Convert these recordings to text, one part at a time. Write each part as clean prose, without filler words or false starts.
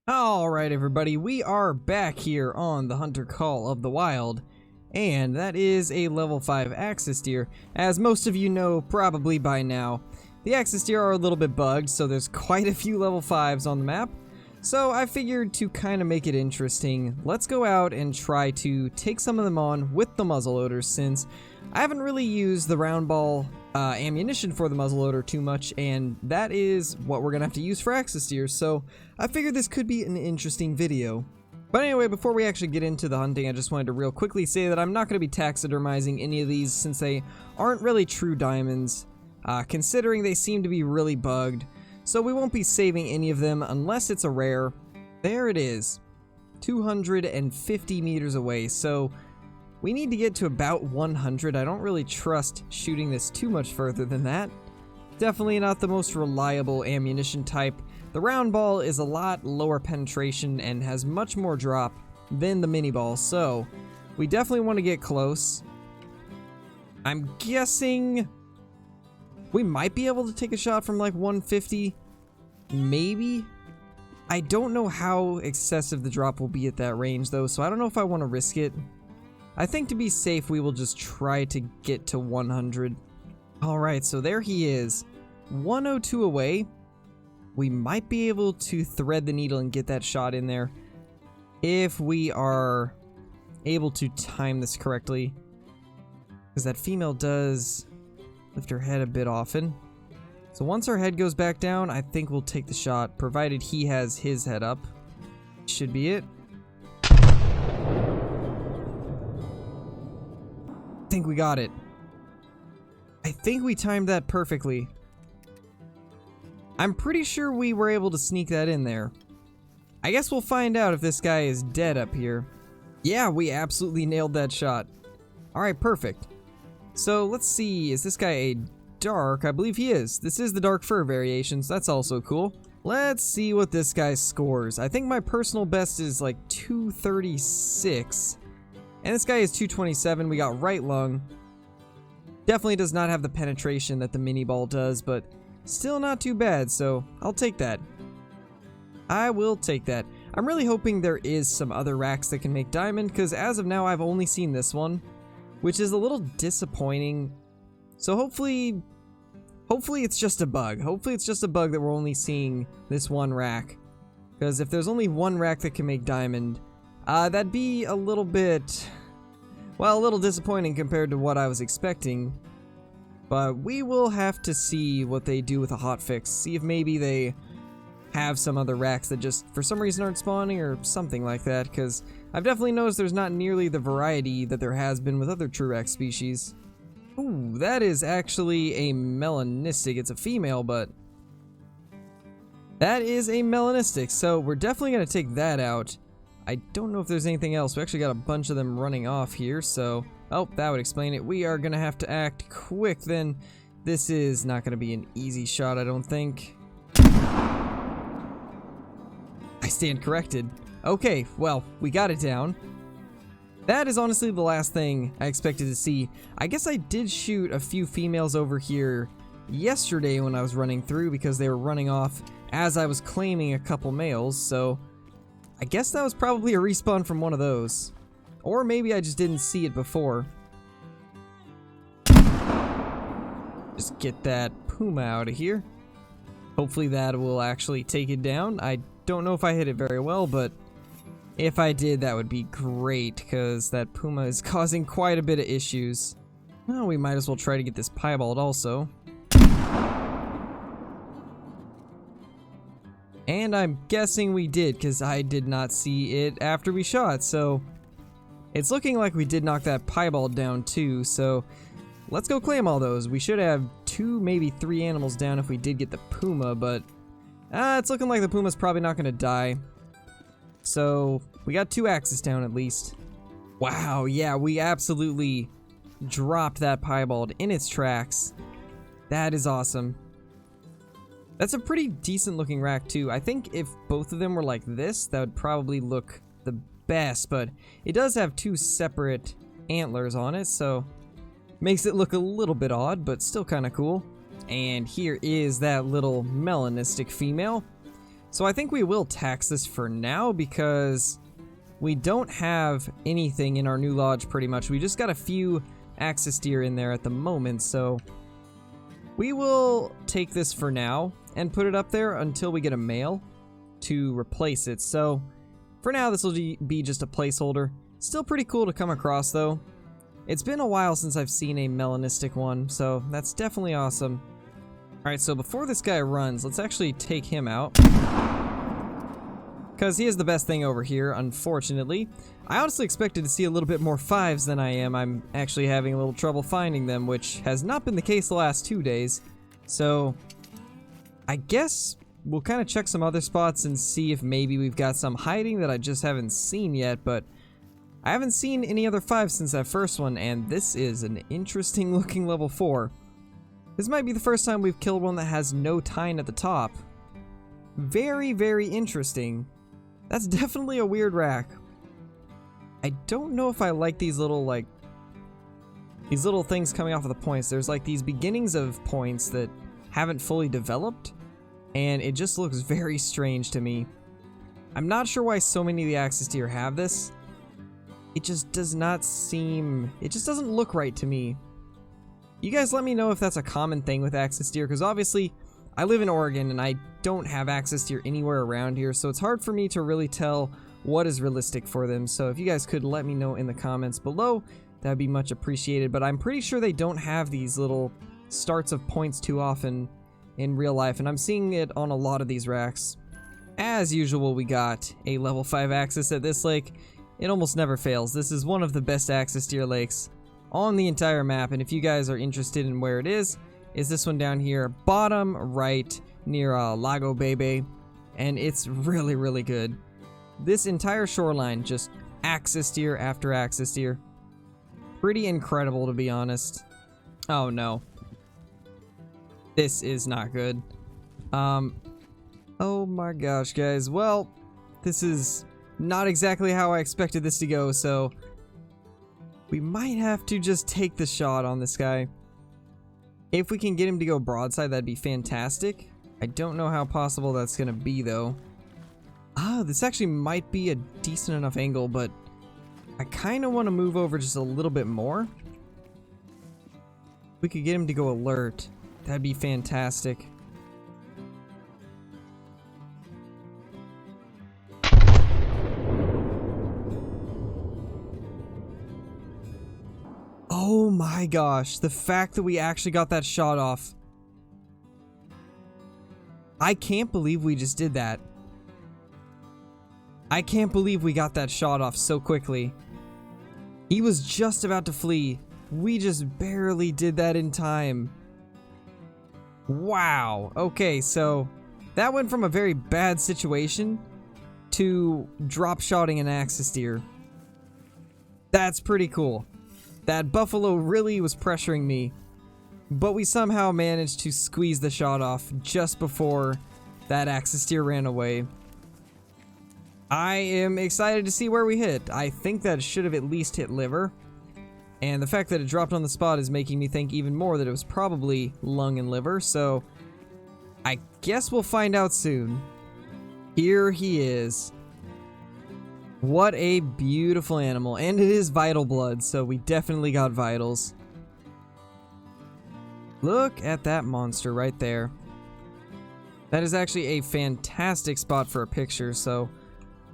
Alright everybody, we are back here on the Hunter Call of the Wild, and that is a level 5 axis deer. As most of you know probably by now, the axis deer are a little bit bugged, so there's quite a few level 5s on the map. So I figured to kind of make it interesting, let's go out and try to take some of them on with the muzzleloaders, since I haven't really used the round ball ammunition for the muzzleloader too much, and that is what we're gonna have to use for axis deer, so I figured this could be an interesting video. But anyway, before we actually get into the hunting, I just wanted to real quickly say that I'm not going to be taxidermizing any of these since they aren't really true diamonds, considering they seem to be really bugged, so we won't be saving any of them unless it's a rare. There it is, 250 meters away, so we need to get to about 100. I don't really trust shooting this too much further than that. Definitely not the most reliable ammunition type. The round ball is a lot lower penetration and has much more drop than the mini ball, so we definitely want to get close. I'm guessing we might be able to take a shot from like 150, maybe. I don't know how excessive the drop will be at that range though, so I don't know if I want to risk it. I think to be safe, we will just try to get to 100. Alright, so there he is. 102 away. We might be able to thread the needle and get that shot in there if we are able to time this correctly. Because that female does lift her head a bit often. So once her head goes back down, I think we'll take the shot, provided he has his head up. Should be it. I think we got it. I think we timed that perfectly. I'm pretty sure we were able to sneak that in there. I guess we'll find out if this guy is dead up here. Yeah, we absolutely nailed that shot. Alright, perfect. So let's see, is this guy a dark? I believe he is. This is the dark fur variation, so that's also cool. Let's see what this guy scores. I think my personal best is like 236. And this guy is 227. We got right lung. Definitely does not have the penetration that the mini ball does, but still not too bad, so I'll take that. I will take that. I'm really hoping there is some other racks that can make diamond, because as of now I've only seen this one, which is a little disappointing. So hopefully it's just a bug. Hopefully it's just a bug that we're only seeing this one rack. Because if there's only one rack that can make diamond, that'd be a little bit, well, a little disappointing compared to what I was expecting. But we will have to see what they do with a hotfix. See if maybe they have some other racks that just for some reason aren't spawning or something like that. Because I've definitely noticed there's not nearly the variety that there has been with other TruRACS species. Ooh, that is actually a Melanistic. It's a female, but that is a Melanistic. So we're definitely going to take that out. I don't know if there's anything else. We actually got a bunch of them running off here, so oh, that would explain it. We are gonna have to act quick then. This is not gonna be an easy shot, I don't think. I stand corrected. Okay, well, we got it down. That is honestly the last thing I expected to see. I guess I did shoot a few females over here yesterday when I was running through because they were running off as I was claiming a couple males, so I guess that was probably a respawn from one of those. Or maybe I just didn't see it before. Just get that puma out of here. Hopefully that will actually take it down. I don't know if I hit it very well, but if I did, that would be great, because that puma is causing quite a bit of issues. Well, we might as well try to get this piebald also. And I'm guessing we did, because I did not see it after we shot, so it's looking like we did knock that piebald down too, so let's go claim all those. We should have 2, maybe 3 animals down if we did get the puma, but it's looking like the puma's probably not going to die. So we got 2 axes down at least. Wow, yeah, we absolutely dropped that piebald in its tracks. That is awesome. That's a pretty decent looking rack too. I think if both of them were like this, that would probably look the best, but it does have 2 separate antlers on it, so makes it look a little bit odd, but still kind of cool. And here is that little Melanistic female. So I think we will tax this for now because we don't have anything in our new lodge pretty much. We just got a few axis deer in there at the moment, so we will take this for now and put it up there until we get a male to replace it. So for now, this will be just a placeholder. Still pretty cool to come across though. It's been a while since I've seen a melanistic one, so that's definitely awesome. Alright, so before this guy runs, let's actually take him out, because he is the best thing over here, unfortunately. I honestly expected to see a little bit more 5s than I am. I'm actually having a little trouble finding them, which has not been the case the last 2 days. So I guess we'll kind of check some other spots and see if maybe we've got some hiding that I just haven't seen yet, but I haven't seen any other 5s since that first one, and this is an interesting looking level 4. This might be the first time we've killed one that has no tine at the top. Very, very interesting. That's definitely a weird rack. I don't know if I like these little, like, these little things coming off of the points. There's like these beginnings of points that haven't fully developed, and it just looks very strange to me. I'm not sure why so many of the axis deer have this. It just does not seem, it just doesn't look right to me. You guys let me know if that's a common thing with axis deer, because obviously I live in Oregon and I don't have axis deer anywhere around here, so it's hard for me to really tell what is realistic for them. So if you guys could let me know in the comments below, that'd be much appreciated. But I'm pretty sure they don't have these little starts of points too often in real life, and I'm seeing it on a lot of these racks. As usual, we got a level 5 axis at this lake. It almost never fails. This is one of the best axis deer lakes on the entire map, and if you guys are interested in where it is this one down here, bottom right near Lago Bebe, and it's really, really good. This entire shoreline, just axis deer after axis deer. Pretty incredible, to be honest. Oh no. This is not good. Oh my gosh, guys. Well, this is not exactly how I expected this to go, so we might have to just take the shot on this guy. If we can get him to go broadside, that'd be fantastic. I don't know how possible that's gonna be though. This actually might be a decent enough angle, but I kind of want to move over just a little bit more. We could get him to go alert. That'd be fantastic. Oh my gosh, the fact that we actually got that shot off. I can't believe we just did that. I can't believe we got that shot off so quickly. He was just about to flee. We just barely did that in time. Wow. Okay, so that went from a very bad situation to drop shotting an axis deer. That's pretty cool. That buffalo really was pressuring me, but we somehow managed to squeeze the shot off just before that axis deer ran away. I am excited to see where we hit. I think that should have at least hit liver, and the fact that it dropped on the spot is making me think even more that it was probably lung and liver, so I guess we'll find out soon. Here he is. What a beautiful animal, and it is vital blood, so we definitely got vitals. Look at that monster right there. That is actually a fantastic spot for a picture, so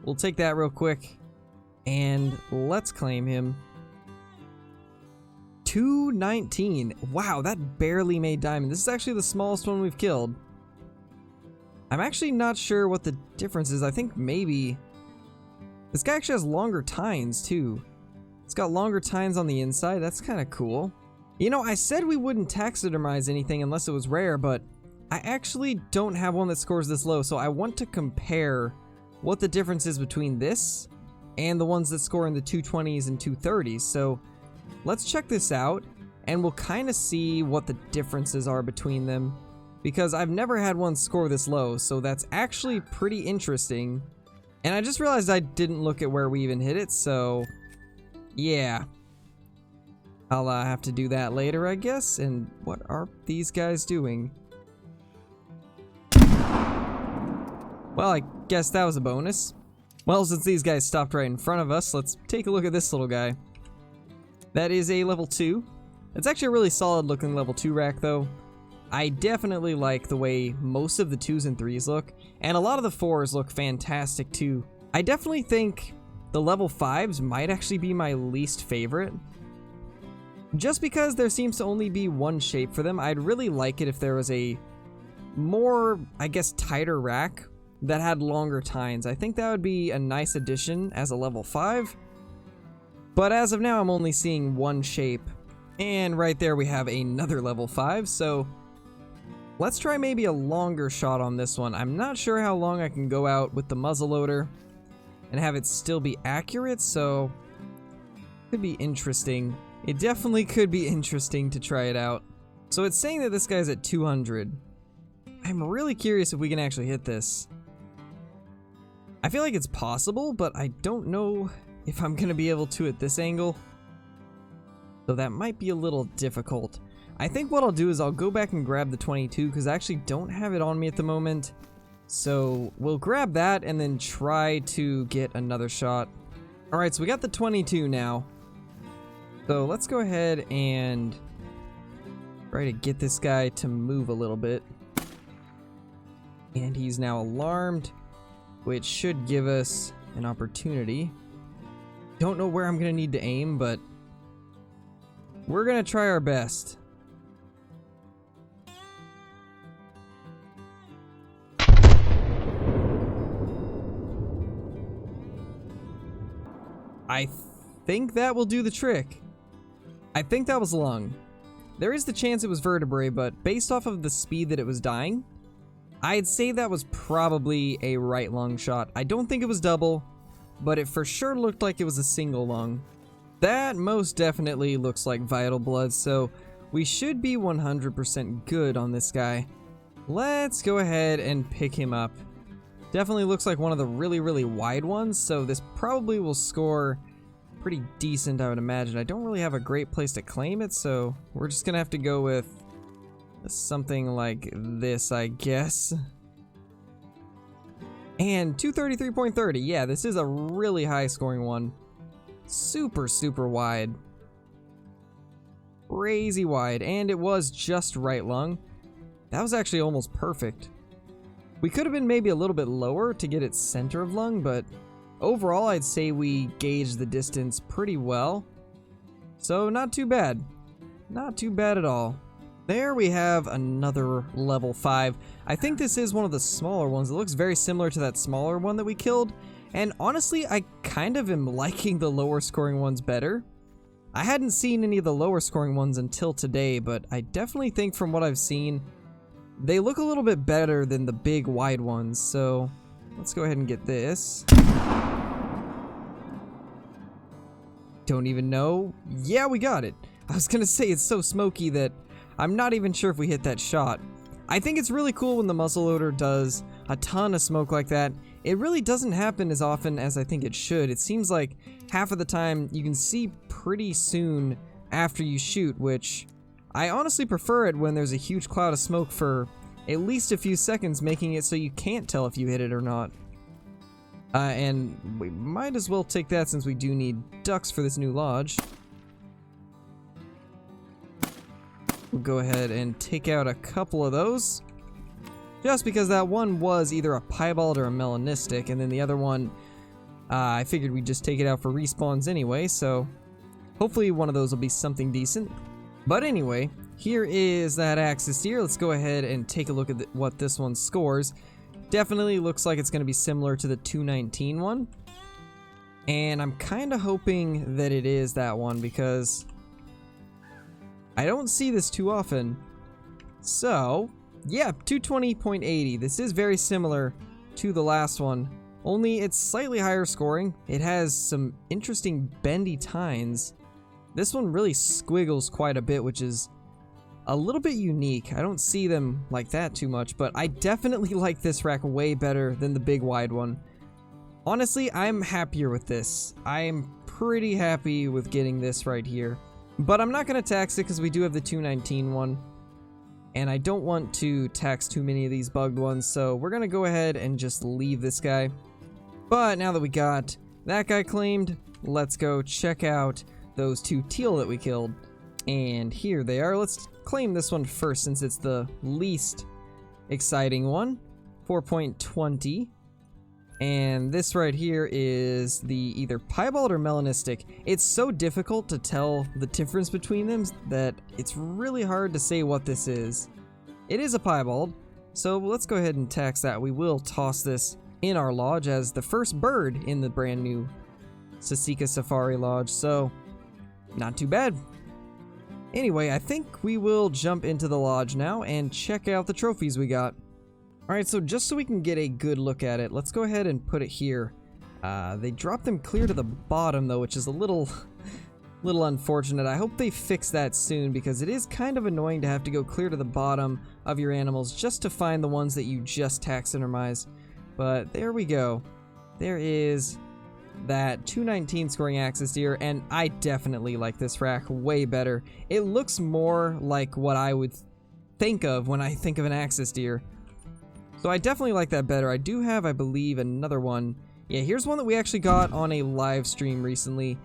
we'll take that real quick, and let's claim him. 219. Wow, that barely made diamond. This is actually the smallest one we've killed. I'm actually not sure what the difference is. I think maybe this guy actually has longer tines too. It's got longer tines on the inside. That's kind of cool. You know, I said we wouldn't taxidermize anything unless it was rare, but I actually don't have one that scores this low, so I want to compare what the difference is between this and the ones that score in the 220s and 230s. So let's check this out, and we'll kind of see what the differences are between them, because I've never had one score this low, so that's actually pretty interesting. And I just realized I didn't look at where we even hit it, so yeah. I'll have to do that later, I guess. And what are these guys doing? Well, I guess that was a bonus. Well, since these guys stopped right in front of us, let's take a look at this little guy. That is a level 2. It's actually a really solid looking level 2 rack though. I definitely like the way most of the 2s and 3s look, and a lot of the 4s look fantastic too. I definitely think the level 5s might actually be my least favorite. Just because there seems to only be one shape for them, I'd really like it if there was a more, I guess, tighter rack that had longer tines. I think that would be a nice addition as a level 5. But as of now, I'm only seeing one shape. And right there we have another level 5, so let's try maybe a longer shot on this one. I'm not sure how long I can go out with the muzzleloader and have it still be accurate, so could be interesting. It definitely could be interesting to try it out. So it's saying that this guy's at 200. I'm really curious if we can actually hit this. I feel like it's possible, but I don't know if I'm gonna be able to at this angle. So that might be a little difficult. I think what I'll do is I'll go back and grab the 22 because I actually don't have it on me at the moment. So we'll grab that and then try to get another shot. Alright, so we got the 22 now. So let's go ahead and try to get this guy to move a little bit. And he's now alarmed, which should give us an opportunity. Don't know where I'm gonna need to aim, but we're gonna try our best. I think that will do the trick. I think that was lung. There is the chance it was vertebrae, but based off of the speed that it was dying, I'd say that was probably a right lung shot. I don't think it was double, but it for sure looked like it was a single lung. That most definitely looks like vital blood, so we should be 100% good on this guy. Let's go ahead and pick him up. Definitely looks like one of the really wide ones, so this probably will score pretty decent, I would imagine. I don't really have a great place to claim it, so we're just gonna have to go with something like this, I guess. And 233.30, yeah, this is a really high scoring one. Super wide. Crazy wide, and it was just right lung. That was actually almost perfect. We could have been maybe a little bit lower to get it center of lung, but overall I'd say we gauged the distance pretty well. So not too bad. Not too bad at all. There we have another level 5. I think this is one of the smaller ones. It looks very similar to that smaller one that we killed. And honestly, I kind of am liking the lower scoring ones better. I hadn't seen any of the lower scoring ones until today, but I definitely think from what I've seen, they look a little bit better than the big wide ones. So let's go ahead and get this. Don't even know. Yeah, we got it. I was gonna say it's so smoky that I'm not even sure if we hit that shot. I think it's really cool when the muzzleloader does a ton of smoke like that. It really doesn't happen as often as I think it should. It seems like half of the time you can see pretty soon after you shoot, which I honestly prefer it when there's a huge cloud of smoke for at least a few seconds, making it so you can't tell if you hit it or not. And we might as well take that since we do need ducks for this new lodge. We'll go ahead and take out a couple of those. Just because that one was either a piebald or a melanistic, and then the other one, I figured we'd just take it out for respawns anyway, so hopefully one of those will be something decent. But anyway, here is that axis here. Let's go ahead and take a look at what this one scores. Definitely looks like it's going to be similar to the 219 one. And I'm kind of hoping that it is that one because I don't see this too often. So, yeah, 220.80. This is very similar to the last one, only it's slightly higher scoring. It has some interesting bendy tines. This one really squiggles quite a bit, which is a little bit unique. I don't see them like that too much, but I definitely like this rack way better than the big wide one. Honestly, I'm happier with this. I'm pretty happy with getting this right here. But I'm not going to tax it because we do have the 219 one. and I don't want to tax too many of these bugged ones, so we're gonna go ahead and just leave this guy. But now that we got that guy claimed, let's go check out those 2 teal that we killed. And here they are. Let's claim this one first since it's the least exciting one. 4.20. And this right here is the either piebald or melanistic. It's so difficult to tell the difference between them that it's really hard to say what this is. It is a piebald, so let's go ahead and tax that. We will toss this in our lodge as the first bird in the brand new Sasika Safari Lodge, so not too bad. Anyway, I think we will jump into the lodge now and check out the trophies we got. Alright, so just so we can get a good look at it, let's go ahead and put it here. They dropped them clear to the bottom though, which is a little unfortunate. I hope they fix that soon because it is kind of annoying to have to go clear to the bottom of your animals just to find the ones that you just taxidermized. But there we go. There is that 219 scoring axis deer, and I definitely like this rack way better. It looks more like what I would think of when I think of an axis deer. So I definitely like that better. I do have, I believe, another one. Yeah, here's one that we actually got on a live stream recently,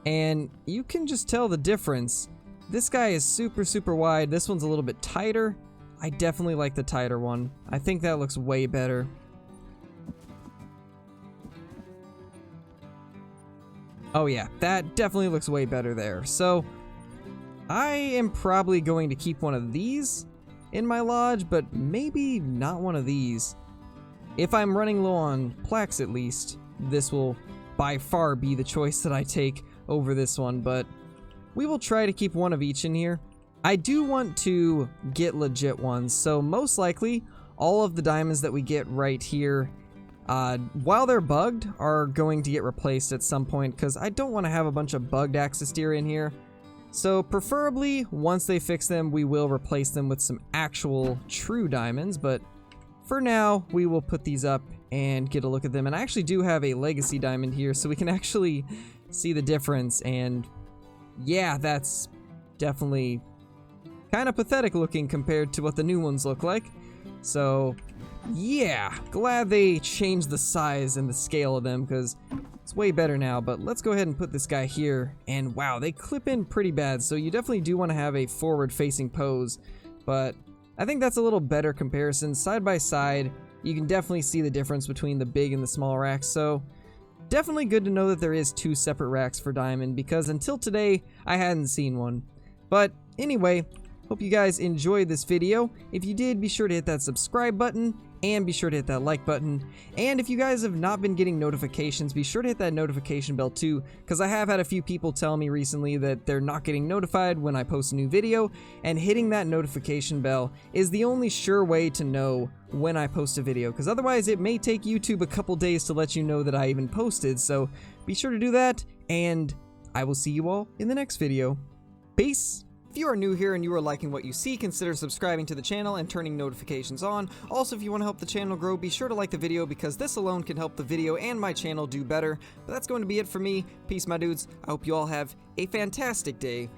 and you can just tell the difference. This guy is super wide. This one's a little bit tighter. I definitely like the tighter one. I think that looks way better. Oh yeah, that definitely looks way better there. So I am probably going to keep one of these in my lodge, but maybe not one of these. If I'm running low on plaques at least, this will by far be the choice that I take over this one, but we will try to keep one of each in here. I do want to get legit ones, so most likely all of the diamonds that we get right here, while they're bugged, are going to get replaced at some point because I don't want to have a bunch of bugged axis deer in here. So preferably, once they fix them, we will replace them with some actual true diamonds, but for now, we will put these up and get a look at them. And I actually do have a legacy diamond here, so we can actually see the difference, and yeah, that's definitely kind of pathetic looking compared to what the new ones look like. So yeah, glad they changed the size and the scale of them because it's way better now. But let's go ahead and put this guy here, and wow, they clip in pretty bad, so you definitely do want to have a forward facing pose, but I think that's a little better comparison. Side by side, you can definitely see the difference between the big and the small racks, so definitely good to know that there is 2 separate racks for diamond, because until today I hadn't seen one. But anyway, hope you guys enjoyed this video. If you did, be sure to hit that subscribe button and be sure to hit that like button. And if you guys have not been getting notifications, be sure to hit that notification bell too, because I have had a few people tell me recently that they're not getting notified when I post a new video, and hitting that notification bell is the only sure way to know when I post a video, because otherwise it may take YouTube a couple days to let you know that I even posted. So be sure to do that, and I will see you all in the next video. Peace! If you are new here and you are liking what you see, consider subscribing to the channel and turning notifications on. Also, if you want to help the channel grow, be sure to like the video because this alone can help the video and my channel do better. But that's going to be it for me. Peace, my dudes. I hope you all have a fantastic day,